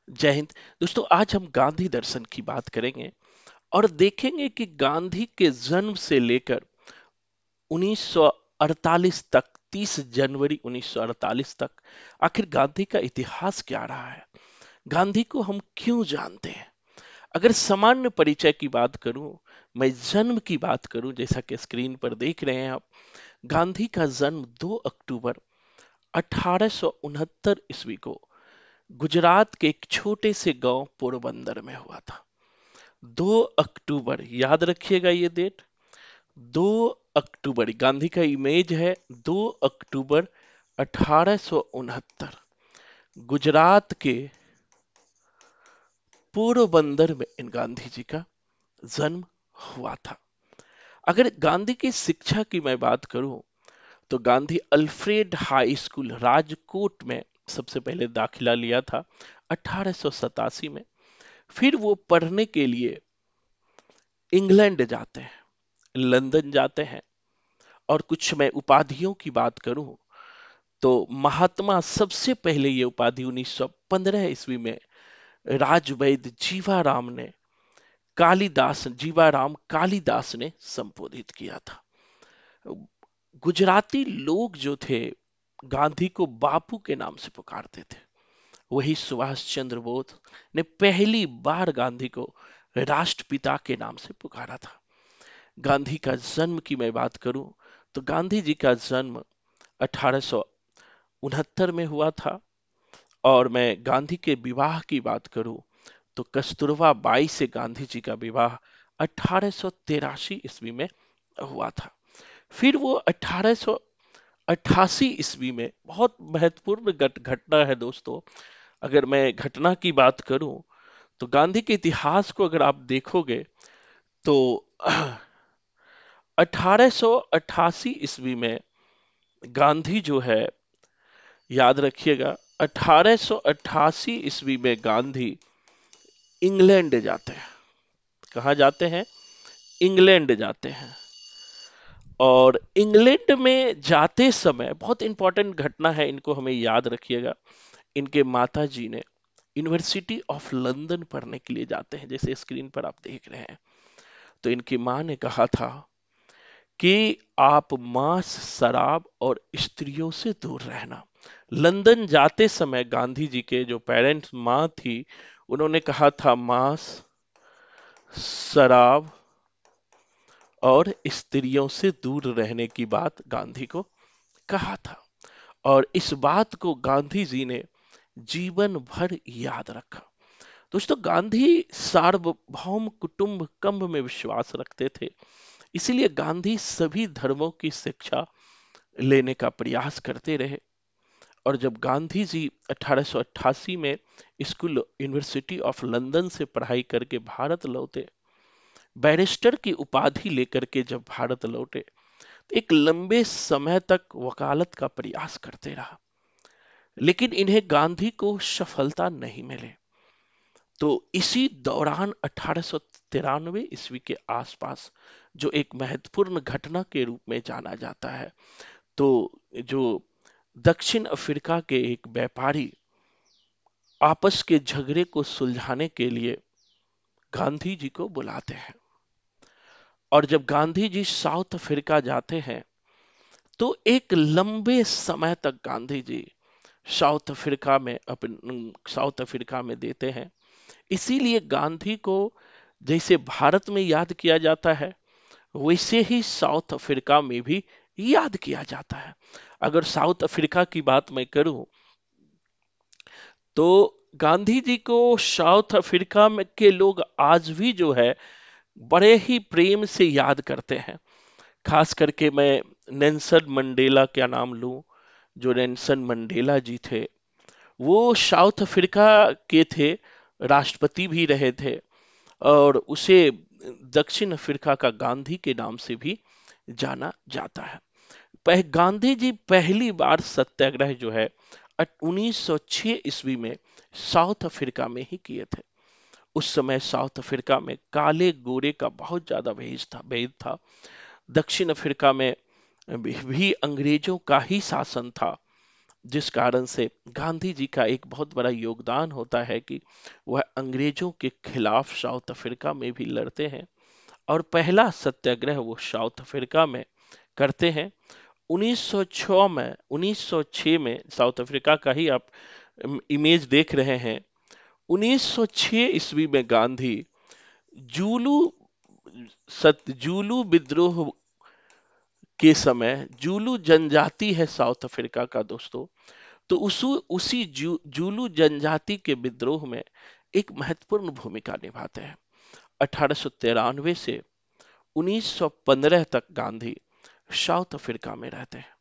जय हिंद। दोस्तों, आज हम गांधी दर्शन की बात करेंगे और देखेंगे कि गांधी के जन्म से लेकर 1948 तक, 30 जनवरी 1948 तक आखिर गांधी का इतिहास क्या रहा है। गांधी को हम क्यों जानते हैं। अगर सामान्य परिचय की बात करूं, मैं जन्म की बात करूं, जैसा कि स्क्रीन पर देख रहे हैं आप। गांधी का जन्म 2 अक्टूबर 1869 ईस्वी को गुजरात के एक छोटे से गांव पोरबंदर में हुआ था। 2 अक्टूबर, याद रखिएगा ये डेट। 2 अक्टूबर गांधी का इमेज है। 2 अक्टूबर 1869 गुजरात के पोरबंदर में इन गांधी जी का जन्म हुआ था। अगर गांधी की शिक्षा की मैं बात करूं, तो Gandhi Alfred high school Rajkot में सबसे पहले दाखिला लिया था 1887 में। फिर वो पढ़ने के लिए इंग्लैंड जाते हैं, लंदन जाते हैं। और कुछ मैं उपाधियों की बात करूं, तो महात्मा सबसे पहले ये उपाधि 1915 ईस्वी में राजवैद्य जीवाराम ने कालिदास जीवाराम कालिदास ने संबोधित किया था। गुजराती लोग जो थे, गांधी को बापू के नाम से पुकारते थे। वही सुभाष चंद्र बोस ने पहली बार गांधी को राष्ट्रपिता के नाम से पुकारा था। गांधी का जन्म की मैं बात करूं, तो गांधी जी का जन्म 1869 में हुआ था। और मैं गांधी के विवाह की बात करूं, तो कस्तूरबा बाई से गांधी जी का विवाह 1883 ईस्वी में हुआ था। फिर वो 1888 ईस्वी में, बहुत महत्वपूर्ण घटना है दोस्तों। अगर मैं घटना की बात करूं, तो गांधी के इतिहास को अगर आप देखोगे, तो 1888 ईस्वी में गांधी जो है, याद रखिएगा, 1888 ईस्वी में गांधी इंग्लैंड जाते हैं। कहाँ जाते हैं? इंग्लैंड जाते हैं। और इंग्लैंड में जाते समय बहुत इंपॉर्टेंट घटना है, इनको हमें याद रखिएगा। इनके माता जी ने यूनिवर्सिटी ऑफ लंदन पढ़ने के लिए जाते हैं, जैसे स्क्रीन पर आप देख रहे हैं। तो इनकी माँ ने कहा था कि आप मांस, शराब और स्त्रियों से दूर रहना। लंदन जाते समय गांधी जी के जो पेरेंट्स, माँ थी, उन्होंने कहा था मांस, शराब और स्त्रियों से दूर रहने की बात गांधी को कहा था। और इस बात को गांधी जी ने जीवन भर याद रखा। दोस्तों, गांधी सार्वभौम कुटुंब कम्ब में विश्वास रखते थे। इसीलिए गांधी सभी धर्मों की शिक्षा लेने का प्रयास करते रहे। और जब गांधी जी 1888 में स्कूल यूनिवर्सिटी ऑफ लंदन से पढ़ाई करके भारत लौटे, बैरिस्टर की उपाधि लेकर के जब भारत लौटे, तो एक लंबे समय तक वकालत का प्रयास करते रहा। लेकिन इन्हें गांधी को सफलता नहीं मिले। तो इसी दौरान 1893 ईस्वी के आसपास, जो एक महत्वपूर्ण घटना के रूप में जाना जाता है, तो जो दक्षिण अफ्रीका के एक व्यापारी आपस के झगड़े को सुलझाने के लिए गांधी जी को बुलाते हैं। और जब गांधी जी साउथ अफ्रीका जाते हैं, तो एक लंबे समय तक गांधी जी साउथ अफ्रीका में देते हैं। इसीलिए गांधी को जैसे भारत में याद किया जाता है, वैसे ही साउथ अफ्रीका में भी याद किया जाता है। अगर साउथ अफ्रीका की बात मैं करूं, तो गांधी जी को साउथ अफ्रीका में के लोग आज भी जो है, बड़े ही प्रेम से याद करते हैं। खास करके मैं नेल्सन मंडेला क्या नाम लूं। जो नेल्सन मंडेला जी थे, वो साउथ अफ्रीका के थे, राष्ट्रपति भी रहे थे। और उसे दक्षिण अफ्रीका का गांधी के नाम से भी जाना जाता है। गांधी जी पहली बार सत्याग्रह जो है 1906 ईस्वी में साउथ अफ्रीका में ही किए थे। उस समय साउथ अफ्रीका में काले गोरे का बहुत ज्यादा भेद था। दक्षिण अफ्रीका में भी अंग्रेजों का ही शासन था। जिस कारण से गांधी जी का एक बहुत बड़ा योगदान होता है कि वह अंग्रेजों के खिलाफ साउथ अफ्रीका में भी लड़ते हैं और पहला सत्याग्रह वो साउथ अफ्रीका में करते हैं। 1906 में साउथ अफ्रीका का ही आप इमेज देख रहे हैं। 1906 ईस्वी में गांधी जूलू जूलू विद्रोह के समय, जूलू जनजाति है साउथ अफ्रीका का दोस्तों, तो उसी जूलू जनजाति के विद्रोह में एक महत्वपूर्ण भूमिका निभाते हैं। 1893 से 1915 तक गांधी साउथ अफ्रीका में रहते हैं।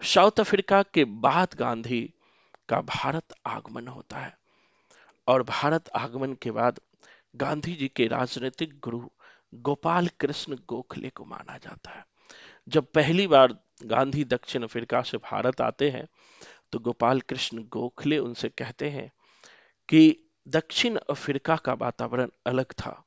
साउथ अफ्रीका के बाद गांधी का भारत आगमन होता है और भारत आगमन के बाद गांधी जी के राजनीतिक गुरु गोपाल कृष्ण गोखले को माना जाता है। जब पहली बार गांधी दक्षिण अफ्रीका से भारत आते हैं तो गोपाल कृष्ण गोखले उनसे कहते हैं कि दक्षिण अफ्रीका का वातावरण अलग था,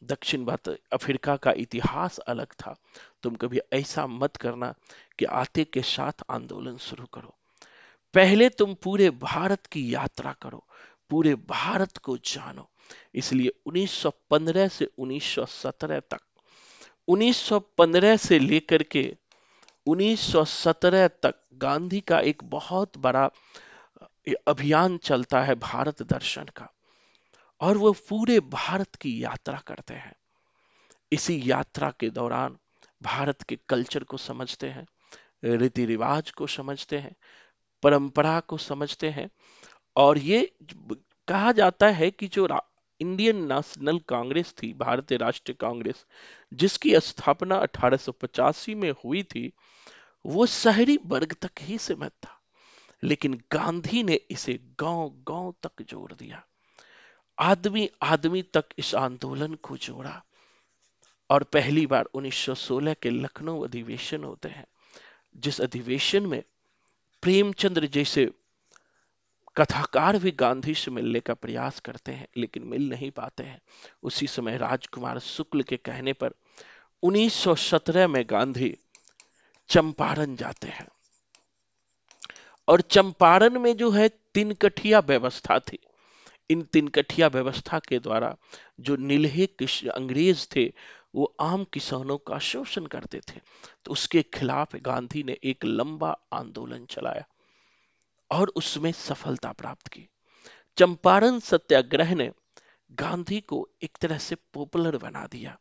दक्षिण अफ्रीका का इतिहास अलग था। तुम कभी ऐसा मत करना कि आते के साथ आंदोलन शुरू करो। पहले तुम पूरे भारत की यात्रा करो, पूरे भारत को जानो। इसलिए 1915 से 1917 तक, 1915 से लेकर के 1917 तक गांधी का एक बहुत बड़ा अभियान चलता है भारत दर्शन का, और वो पूरे भारत की यात्रा करते हैं। इसी यात्रा के दौरान भारत के कल्चर को समझते हैं, रीति रिवाज को समझते हैं, परंपरा को समझते हैं। और ये कहा जाता है कि जो इंडियन नेशनल कांग्रेस थी, भारतीय राष्ट्रीय कांग्रेस, जिसकी स्थापना 1885 में हुई थी, वो शहरी वर्ग तक ही सीमित था, लेकिन गांधी ने इसे गांव गांव तक जोड़ दिया, आदमी आदमी तक इस आंदोलन को जोड़ा। और पहली बार 1916 के लखनऊ अधिवेशन होते हैं, जिस अधिवेशन में प्रेमचंद्र जैसे कथाकार भी गांधी से मिलने का प्रयास करते हैं लेकिन मिल नहीं पाते हैं। उसी समय राजकुमार शुक्ल के कहने पर 1917 में गांधी चंपारण जाते हैं, और चंपारण में जो है तिनकठिया व्यवस्था थी। इन तिनकठिया व्यवस्था के द्वारा जो नीलहे अंग्रेज थे वो आम किसानों का शोषण करते थे, तो उसके खिलाफ गांधी ने एक लंबा आंदोलन चलाया और उसमें सफलता प्राप्त की। चंपारण सत्याग्रह ने गांधी को एक तरह से पॉपुलर बना दिया।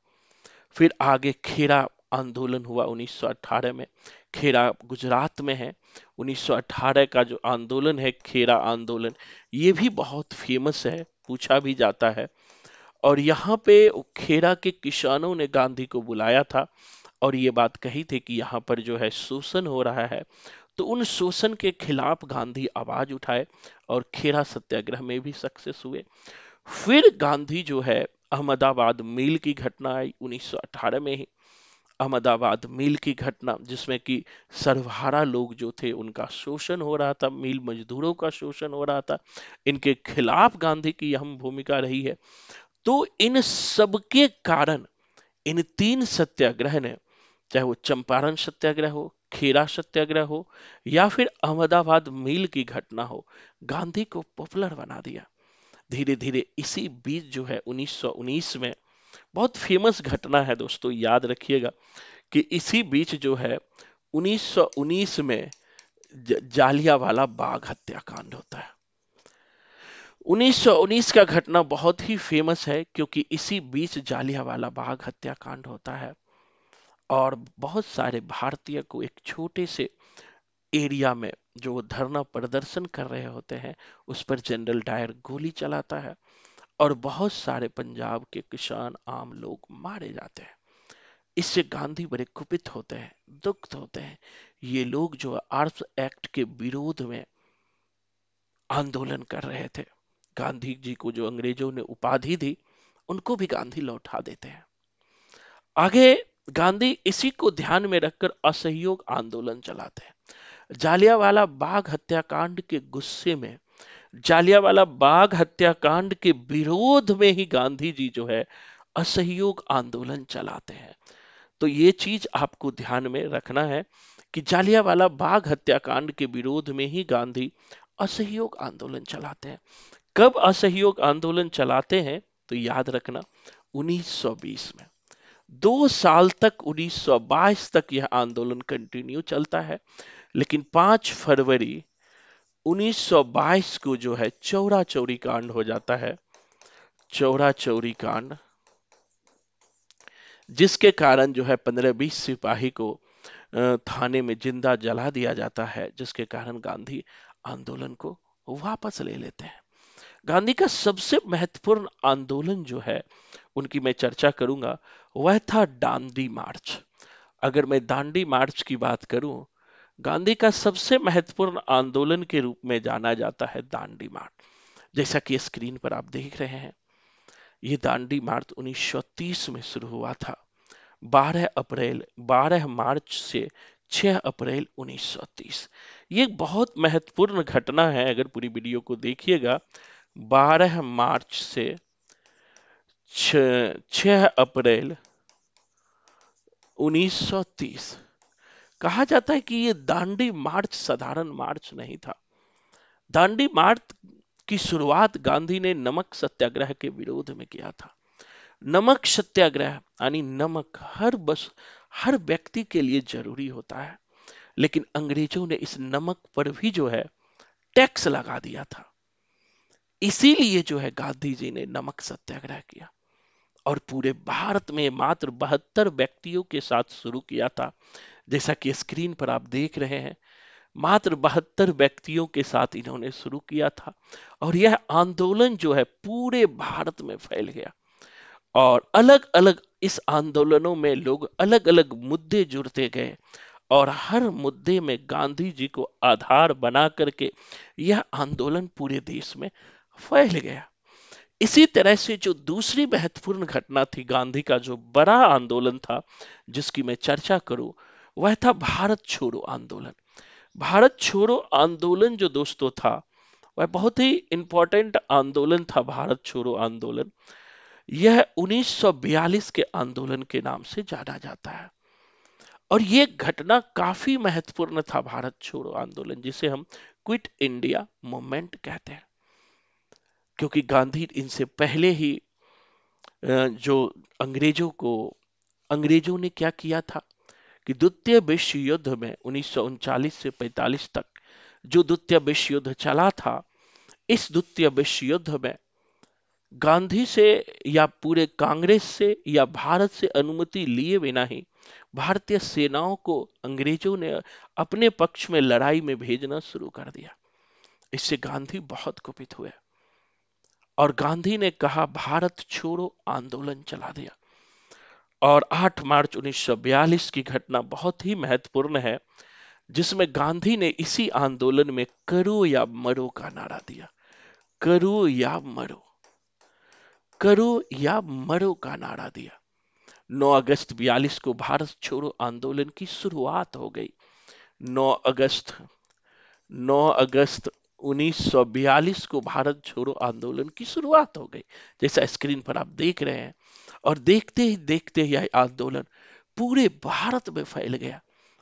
फिर आगे खेड़ा आंदोलन हुआ 1918 में। खेड़ा गुजरात में है। 1918 का जो आंदोलन है, खेड़ा आंदोलन, ये भी बहुत फेमस है, पूछा भी जाता है। और यहाँ पे खेड़ा के किसानों ने गांधी को बुलाया था और ये बात कही थी कि यहाँ पर जो है शोषण हो रहा है, तो उन शोषण के खिलाफ गांधी आवाज उठाए और खेड़ा सत्याग्रह में भी सक्सेस हुए। फिर गांधी जो है अहमदाबाद मिल की घटना आई 1918 में ही। अहमदाबाद मिल की घटना जिसमें कि सर्वहारा लोग जो थे उनका शोषण हो रहा था, मिल मजदूरों का शोषण हो रहा था, इनके खिलाफ गांधी की अहम भूमिका रही है। तो इन सबके कारण इन तीन सत्याग्रह ने, चाहे वो चंपारण सत्याग्रह हो, खेड़ा सत्याग्रह हो या फिर अहमदाबाद मिल की घटना हो, गांधी को पॉपुलर बना दिया। धीरे धीरे इसी बीच जो है 1919 में बहुत फेमस घटना है दोस्तों, याद रखिएगा कि इसी बीच जो है 1919 में जालियांवाला बाग हत्याकांड होता है। 1919 का घटना बहुत ही फेमस है क्योंकि इसी बीच जालियांवाला बाग हत्याकांड होता है और बहुत सारे भारतीय को एक छोटे से एरिया में जो वो धरना प्रदर्शन कर रहे होते हैं उस पर जनरल डायर गोली चलाता है और बहुत सारे पंजाब के किसान आम लोग मारे जाते हैं। इससे गांधी बड़े कुपित होते हैं, दुखित होते हैं। ये लोग जो आर्म्स एक्ट के विरोध में आंदोलन कर रहे थे, गांधी जी को जो अंग्रेजों ने उपाधि दी उनको भी गांधी लौटा देते हैं। आगे गांधी इसी को ध्यान में रखकर असहयोग आंदोलन चलाते हैं। जालियांवाला बाग हत्याकांड के गुस्से में, जालियांवाला बाग हत्याकांड के विरोध में ही गांधी जी जो है असहयोग आंदोलन चलाते हैं। तो ये चीज आपको ध्यान में रखना है कि जालियांवाला बाग हत्याकांड के विरोध में ही गांधी असहयोग आंदोलन चलाते हैं। कब असहयोग आंदोलन चलाते हैं? तो याद रखना, 1920 में। 2 साल तक, 1922 तक यह आंदोलन कंटिन्यू चलता है। लेकिन 5 फरवरी 1922 को जो है चौरा चौरी कांड हो जाता है। चौरा चौरी कांड, जिसके कारण जो है 15-20 सिपाही को थाने में जिंदा जला दिया जाता है, जिसके कारण गांधी आंदोलन को वापस ले लेते हैं। गांधी का सबसे महत्वपूर्ण आंदोलन जो है, उनकी मैं चर्चा करूंगा, वह था दांडी मार्च। अगर मैं दांडी मार्च की बात करूं, गांधी का सबसे महत्वपूर्ण आंदोलन के रूप में जाना जाता है दांडी मार्च। जैसा कि स्क्रीन पर आप देख रहे हैं, ये दांडी मार्च 1930 में शुरू हुआ था। 12 मार्च से 6 अप्रैल 1930। ये एक बहुत महत्वपूर्ण घटना है, अगर पूरी वीडियो को देखिएगा। 12 मार्च से 6 अप्रैल 1930। कहा जाता है कि ये दांडी मार्च साधारण मार्च नहीं था। दांडी मार्च की शुरुआत गांधी ने नमक सत्याग्रह के विरोध में किया था। नमक सत्याग्रह यानी नमक हर व्यक्ति के लिए जरूरी होता है, लेकिन अंग्रेजों ने इस नमक पर भी जो है टैक्स लगा दिया था। इसीलिए जो है गांधी जी ने नमक सत्याग्रह किया और पूरे भारत में मात्र 72 व्यक्तियों के साथ शुरू किया था। जैसा कि स्क्रीन पर आप देख रहे हैं, मात्र 72 व्यक्तियों के साथ इन्होंने शुरू किया था और यह आंदोलन जो है पूरे भारत में फैल गया। और अलग अलग इस आंदोलनों में लोग अलग अलग मुद्दे जुड़ते गए और हर मुद्दे में गांधी जी को आधार बना करके यह आंदोलन पूरे देश में फैल गया। इसी तरह से जो दूसरी महत्वपूर्ण घटना थी, गांधी का जो बड़ा आंदोलन था जिसकी मैं चर्चा करूं, वह था भारत छोड़ो आंदोलन। भारत छोड़ो आंदोलन जो दोस्तों था, वह बहुत ही इंपॉर्टेंट आंदोलन था। भारत छोड़ो आंदोलन यह 1942 के आंदोलन के नाम से जाना जाता है और यह घटना काफी महत्वपूर्ण था। भारत छोड़ो आंदोलन, जिसे हम क्विट इंडिया मूवमेंट कहते हैं, क्योंकि गांधी इनसे पहले ही जो अंग्रेजों ने क्या किया था कि द्वितीय विश्व युद्ध में 1939 से 45 तक जो द्वितीय विश्व युद्ध चला था, इस द्वितीय विश्व युद्ध में गांधी से या पूरे कांग्रेस से या भारत से अनुमति लिए बिना ही भारतीय सेनाओं को अंग्रेजों ने अपने पक्ष में लड़ाई में भेजना शुरू कर दिया। इससे गांधी बहुत कुपित हुए और गांधी ने कहा भारत छोड़ो आंदोलन चला दिया। और 8 मार्च 1942 की घटना बहुत ही महत्वपूर्ण है, जिसमें गांधी ने इसी आंदोलन में करो या मरो का नारा दिया। करो या मरो, करो या मरो का नारा दिया। 9 अगस्त 42 को भारत छोड़ो आंदोलन की शुरुआत हो गई। 9 अगस्त 9 अगस्त 1942 को भारत छोड़ो आंदोलन की शुरुआत हो गई, जैसा स्क्रीन पर आप देख रहे हैं। और देखते ही यह आंदोलन पूरे भारत में फैल गया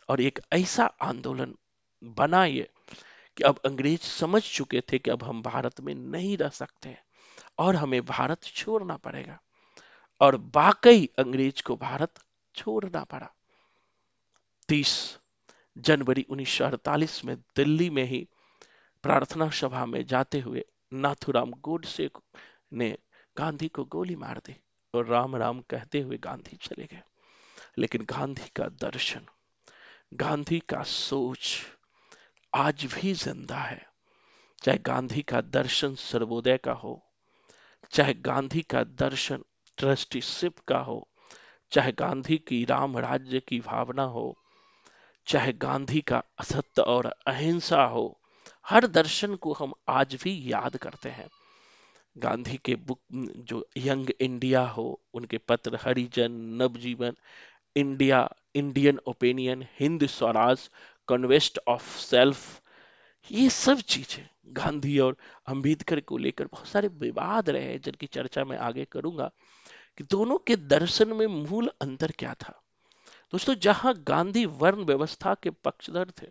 और एक ऐसा आंदोलन बना ये कि अब अंग्रेज समझ चुके थे कि अब हम भारत में नहीं रह सकते हैं और हमें भारत छोड़ना पड़ेगा। और वाकई अंग्रेज को भारत छोड़ना पड़ा। 30 जनवरी 1948 में दिल्ली में ही प्रार्थना सभा में जाते हुए नाथूराम गोडसे ने गांधी को गोली मार दी और राम राम कहते हुए गांधी चले गए। लेकिन गांधी का दर्शन, गांधी का सोच आज भी जिंदा है। चाहे गांधी का दर्शन सर्वोदय का हो, चाहे गांधी का दर्शन ट्रस्टीशिप का हो, चाहे गांधी की राम राज्य की भावना हो, चाहे गांधी का असत्य और अहिंसा हो, हर दर्शन को हम आज भी याद करते हैं। गांधी के बुक जो यंग इंडिया हो, उनके पत्र Harijan, Navjivan, India, Indian opinion, Hind Swaraj, conquest of self, ये सब चीजें गांधी और अंबेडकर को लेकर बहुत सारे विवाद रहे हैं, जिनकी चर्चा मैं आगे करूंगा कि दोनों के दर्शन में मूल अंतर क्या था। दोस्तों, जहां गांधी वर्ण व्यवस्था के पक्षधर थे,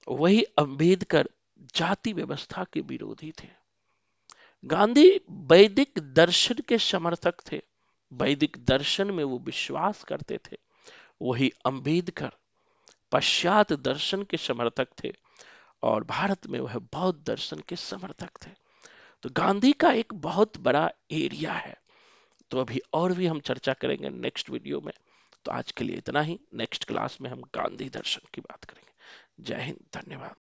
वही अंबेडकर जाति व्यवस्था के विरोधी थे। गांधी वैदिक दर्शन के समर्थक थे, वैदिक दर्शन में वो विश्वास करते थे। वही अंबेडकर पाश्चात्य दर्शन के समर्थक थे और भारत में वह बौद्ध दर्शन के समर्थक थे। तो गांधी का एक बहुत बड़ा एरिया है। तो अभी और भी हम चर्चा करेंगे नेक्स्ट वीडियो में। तो आज के लिए इतना ही। नेक्स्ट क्लास में हम गांधी दर्शन की बात करेंगे। जय हिंद, धन्यवाद।